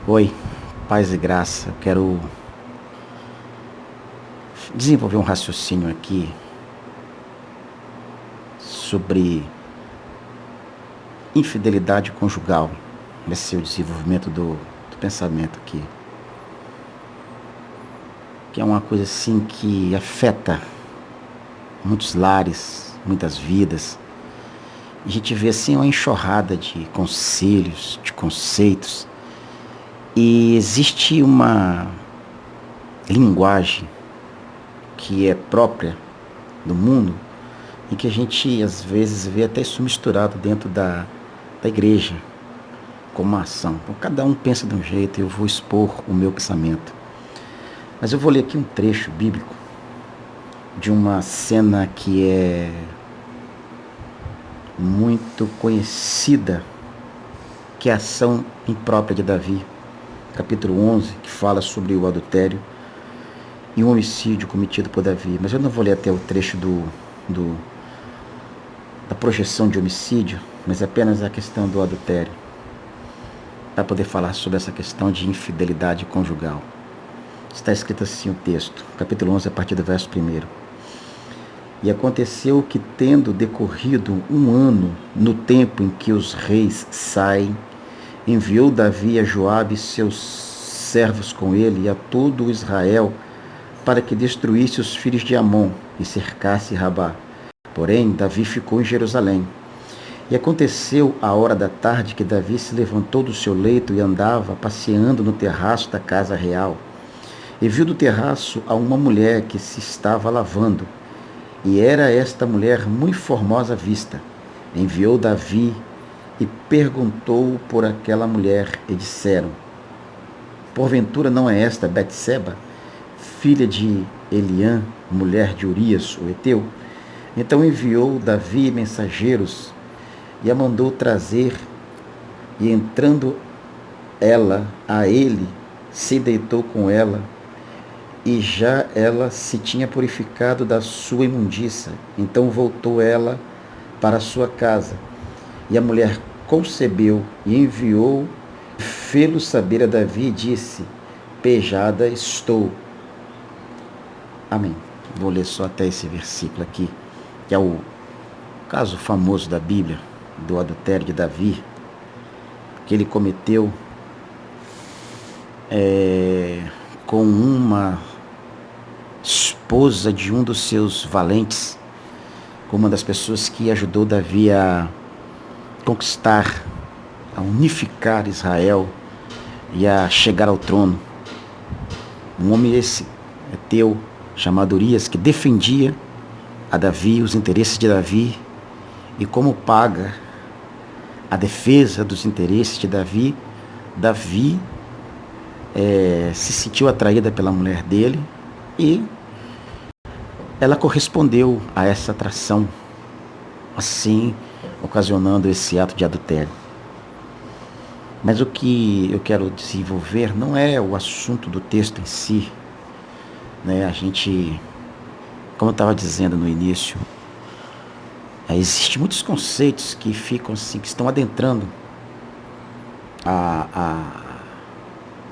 Oi, paz e graça. Eu quero desenvolver um raciocínio aqui sobre infidelidade conjugal. Vai ser o desenvolvimento do pensamento aqui. Que é uma coisa assim que afeta muitos lares, muitas vidas. A gente vê assim uma enxurrada de conselhos, de conceitos. E existe uma linguagem que é própria do mundo e que a gente às vezes vê até isso misturado dentro da igreja como uma ação. Então, cada um pensa de um jeito e eu vou expor o meu pensamento. Mas eu vou ler aqui um trecho bíblico de uma cena que é muito conhecida, que é a ação imprópria de Davi, capítulo 11, que fala sobre o adultério e um homicídio cometido por Davi. Mas eu não vou ler até o trecho da projeção de homicídio, mas apenas a questão do adultério, para poder falar sobre essa questão de infidelidade conjugal. Está escrito assim o texto, capítulo 11, a partir do verso 1. E aconteceu que, tendo decorrido um ano no tempo em que os reis saem, enviou Davi a Joabe e seus servos com ele e a todo o Israel para que destruísse os filhos de Amon e cercasse Rabá. Porém, Davi ficou em Jerusalém. E aconteceu à hora da tarde que Davi se levantou do seu leito e andava passeando no terraço da casa real. E viu do terraço a uma mulher que se estava lavando. E era esta mulher muito formosa à vista. Enviou Davi e perguntou por aquela mulher, e disseram: porventura não é esta Betseba, filha de Eliã, mulher de Urias, o heteu? Então enviou Davi mensageiros e a mandou trazer, e entrando ela a ele, se deitou com ela, e já ela se tinha purificado da sua imundícia. Então voltou ela para a sua casa. E a mulher concebeu e enviou, fê-lo saber a Davi, e disse: pejada estou. Amém. Vou ler só até esse versículo aqui, que é o caso famoso da Bíblia, do adultério de Davi, que ele cometeu com uma esposa de um dos seus valentes, com uma das pessoas que ajudou Davi a conquistar, a unificar Israel e a chegar ao trono. Um homem esse, heteu, chamado Urias, que defendia a Davi, os interesses de Davi, e como paga a defesa dos interesses de Davi, Davi se sentiu atraída pela mulher dele e ela correspondeu a essa atração, assim ocasionando esse ato de adultério. Mas o que eu quero desenvolver não é o assunto do texto em si, né? A gente, como eu estava dizendo no início, existem muitos conceitos que ficam assim, que estão adentrando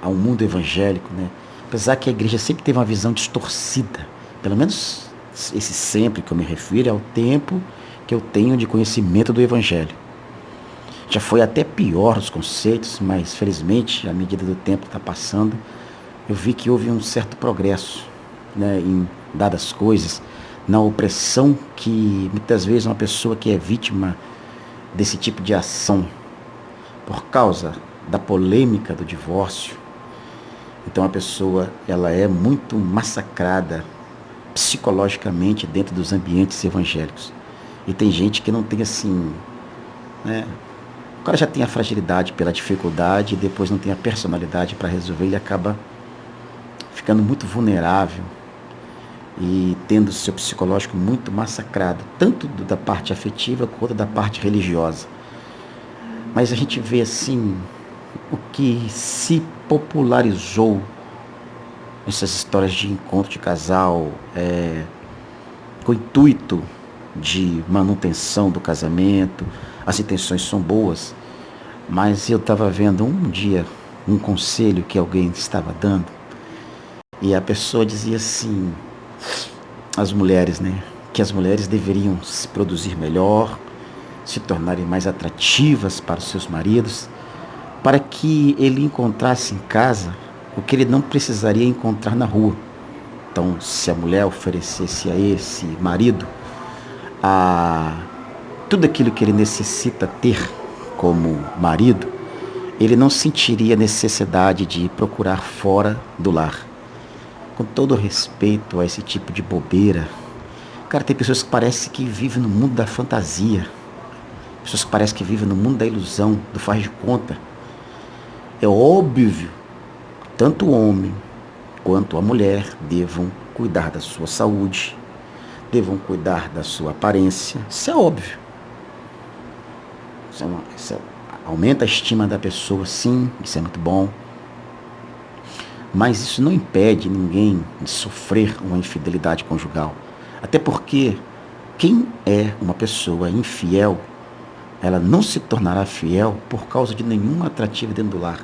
ao mundo evangélico, né? Apesar que a igreja sempre teve uma visão distorcida, pelo menos esse sempre que eu me refiro é ao tempo que eu tenho de conhecimento do evangelho. Já foi até pior os conceitos, mas felizmente, à medida do tempo está passando, eu vi que houve um certo progresso, né, em dadas coisas, na opressão que muitas vezes uma pessoa que é vítima desse tipo de ação, por causa da polêmica do divórcio, então a pessoa ela é muito massacrada psicologicamente dentro dos ambientes evangélicos. E tem gente que não tem assim, né? O cara já tem a fragilidade pela dificuldade e depois não tem a personalidade para resolver, ele acaba ficando muito vulnerável e tendo seu psicológico muito massacrado, tanto da parte afetiva quanto da parte religiosa. Mas a gente vê assim o que se popularizou, essas histórias de encontro de casal, com o intuito de manutenção do casamento. As intenções são boas, mas eu estava vendo um dia um conselho que alguém estava dando, e a pessoa dizia assim, as mulheres, né? Que as mulheres deveriam se produzir melhor, se tornarem mais atrativas para os seus maridos, para que ele encontrasse em casa o que ele não precisaria encontrar na rua. Então, se a mulher oferecesse a esse marido a tudo aquilo que ele necessita ter como marido, ele não sentiria necessidade de procurar fora do lar. Com todo respeito a esse tipo de bobeira, cara, tem pessoas que parecem que vivem no mundo da fantasia, pessoas que parecem que vivem no mundo da ilusão, do faz de conta. É óbvio, tanto o homem quanto a mulher devam cuidar da sua saúde, devam cuidar da sua aparência. Isso é óbvio. Aumenta a estima da pessoa, sim, isso é muito bom. Mas isso não impede ninguém de sofrer uma infidelidade conjugal. Até porque quem é uma pessoa infiel, ela não se tornará fiel por causa de nenhum atrativo dentro do lar.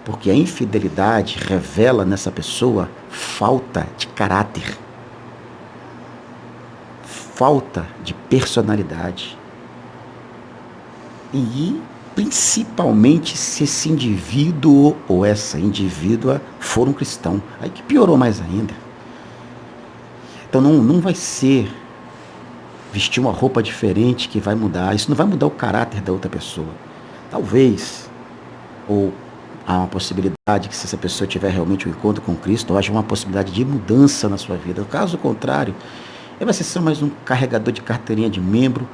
Porque a infidelidade revela nessa pessoa falta de caráter, falta de personalidade. E principalmente se esse indivíduo ou essa indivídua for um cristão. Aí que piorou mais ainda. Então não vai ser vestir uma roupa diferente que vai mudar. Isso não vai mudar o caráter da outra pessoa. Talvez, ou há uma possibilidade que se essa pessoa tiver realmente um encontro com Cristo, haja uma possibilidade de mudança na sua vida. Caso contrário, ele vai ser só mais um carregador de carteirinha de membro,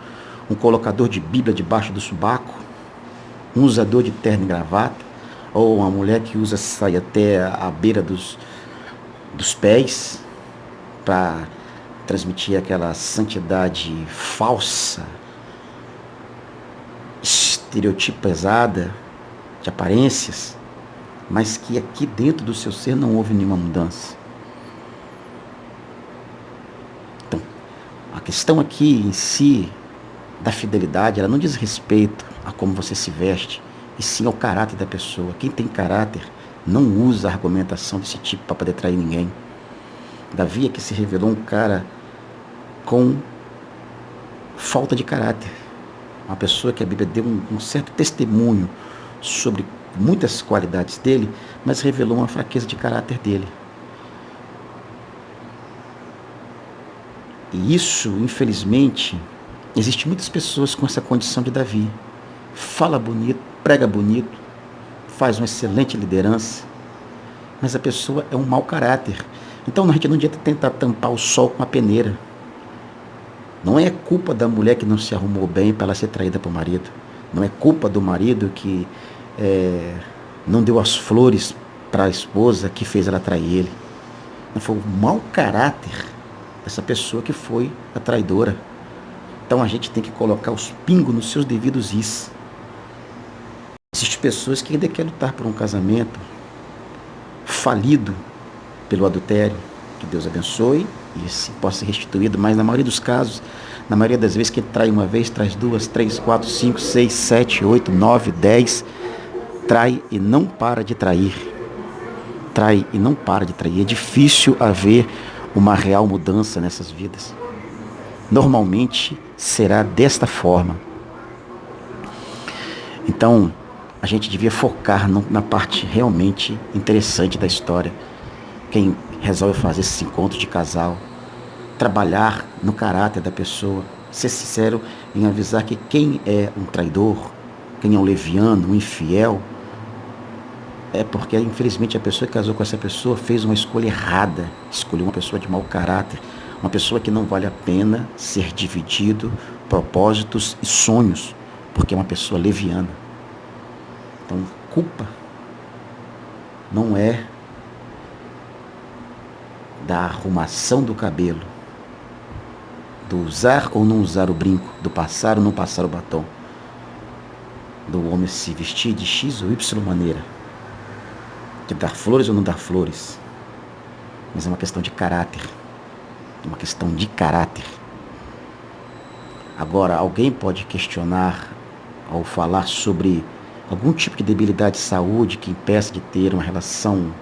um colocador de Bíblia debaixo do sobaco, um usador de terno e gravata, ou uma mulher que usa saia até a beira dos pés para transmitir aquela santidade falsa, estereotipizada de aparências, mas que aqui dentro do seu ser não houve nenhuma mudança. Então, a questão aqui em si da fidelidade, ela não diz respeito a como você se veste, e sim ao caráter da pessoa. Quem tem caráter não usa argumentação desse tipo para poder trair ninguém. Davi é que se revelou um cara com falta de caráter. Uma pessoa que a Bíblia deu um certo testemunho sobre muitas qualidades dele, mas revelou uma fraqueza de caráter dele. E isso, infelizmente, existem muitas pessoas com essa condição de Davi. Fala bonito, prega bonito, faz uma excelente liderança, mas a pessoa é um mau caráter. Então a gente não adianta tentar tampar o sol com a peneira. Não é culpa da mulher que não se arrumou bem para ela ser traída pelo marido. Não é culpa do marido que não deu as flores para a esposa que fez ela trair ele. Não foi o mau caráter dessa pessoa que foi a traidora. Então a gente tem que colocar os pingos nos seus devidos is. Existem pessoas que ainda querem lutar por um casamento falido pelo adultério. Que Deus abençoe e se possa ser restituído, mas na maioria dos casos, na maioria das vezes, quem trai uma vez, traz duas, três, quatro, cinco, seis, sete, oito, nove, 10, trai e não para de trair. Trai e não para de trair. É difícil haver uma real mudança nessas vidas. Normalmente será desta forma. Então, a gente devia focar na parte realmente interessante da história. Quem resolve fazer esses encontros de casal, trabalhar no caráter da pessoa, ser sincero em avisar que quem é um traidor, quem é um leviano, um infiel, é porque infelizmente a pessoa que casou com essa pessoa fez uma escolha errada, escolheu uma pessoa de mau caráter, uma pessoa que não vale a pena ser dividido propósitos e sonhos, porque é uma pessoa leviana. Então, culpa não é da arrumação do cabelo, do usar ou não usar o brinco, do passar ou não passar o batom, do homem se vestir de X ou Y maneira, de dar flores ou não dar flores, mas é uma questão de caráter, uma questão de caráter. Agora, alguém pode questionar ao falar sobre algum tipo de debilidade de saúde que impeça de ter uma relação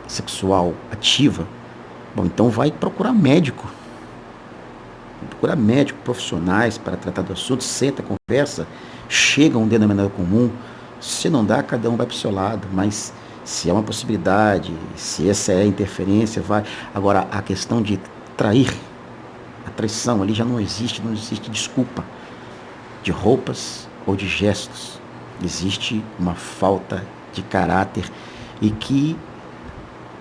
sexual ativa, bom, então vai procurar médico. Procurar médico, profissionais para tratar do assunto, senta, conversa, chega a um denominador comum. Se não dá, cada um vai para o seu lado, mas se é uma possibilidade, se essa é a interferência, vai. Agora, a questão de trair, a traição ali já não existe desculpa de roupas ou de gestos. Existe uma falta de caráter e que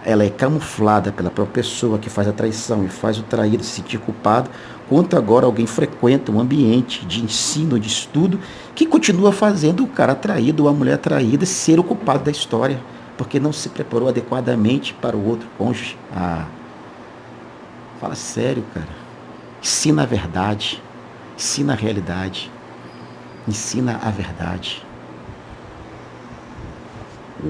ela é camuflada pela própria pessoa que faz a traição e faz o traído se sentir culpado, quanto agora alguém frequenta um ambiente de ensino, de estudo, que continua fazendo o cara traído ou a mulher traída ser o culpado da história, porque não se preparou adequadamente para o outro cônjuge. Fala sério, cara. Ensina a verdade, ensina a realidade, ensina a verdade.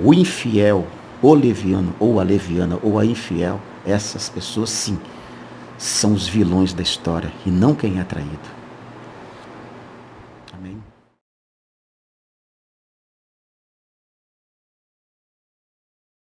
O infiel, o leviano, ou a leviana, ou a infiel, essas pessoas sim, são os vilões da história e não quem é traído. Amém?